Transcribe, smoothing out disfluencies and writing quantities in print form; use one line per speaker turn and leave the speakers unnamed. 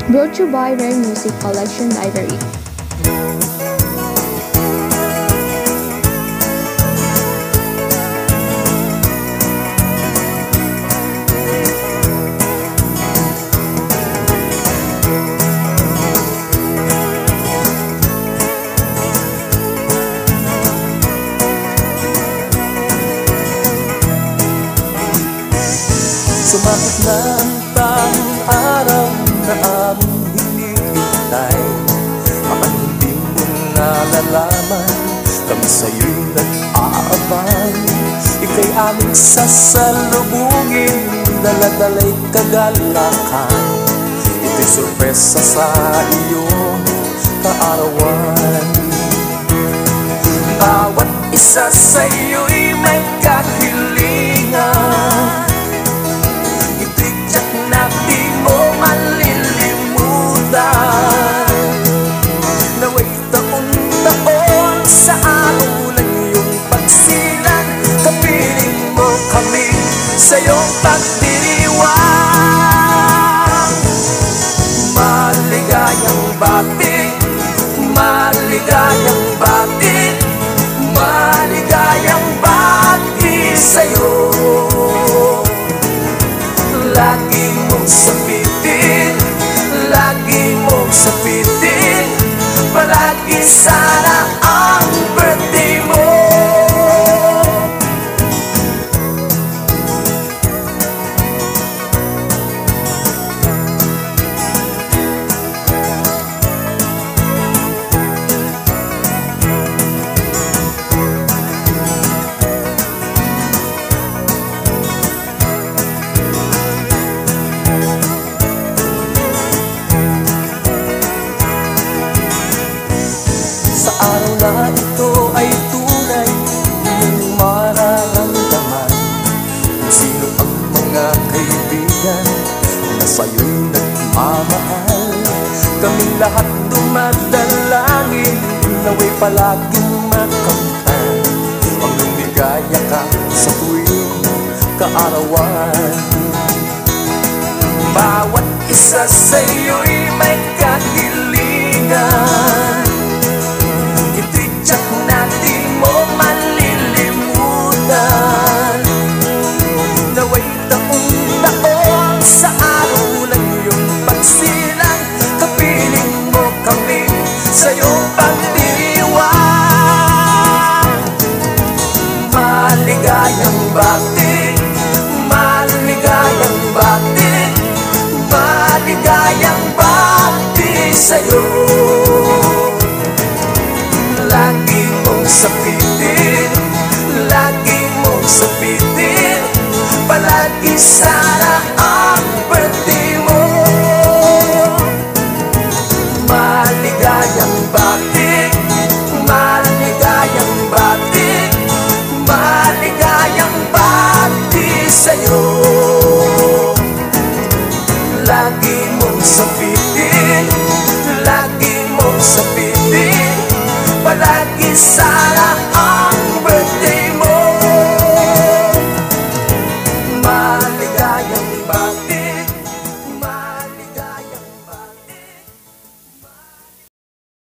Brought to you by Rare Music Collection Library.
Sumakit na ang tanging araw na aming hinihintay. Baka hindi mo nalalaman, kami sa'yo'y nag-aabang. Ika'y aming sasalubungin, daladala'y kagalakan. Ito'y sorpresa sa iyong kaarawan. Bawat isa sa'yo'y may kahilingan. Naway taon-taon sa arulan iyong pagsilang, kapiling mo kami sa iyong pagdiriwang. Maligayang bati, maligayang bati, maligayang bati sa'yo. Lagi mong sabitin, lagi mong sabitin, palagi sana ang birthday mo. Sa araw na ito ay tunay iyong mararamdaman kung sino ang mga kaibigan na sa'yo'y nagmamahal. Kaming lahat dumadalangin, naway palaging makamtan ang lumigaya ka sa tuwing kaarawan. Bawat isa sa'yo'y may kahilingan. Naway taon-taon sa araw ng iyong pagsilang, kapiling mo kami sa iyong pagdiriwang. Maligayang bati, maligayang bati, maligayang bati sa'yo. Lagi mong sabitin, lagi mong sabitin, palagi sana ang birthday mo. Maligayang bati, maligayang bati, maligayang bati sa'yo. Lagi mong sabitin, lagi mong sabitin, palagi sana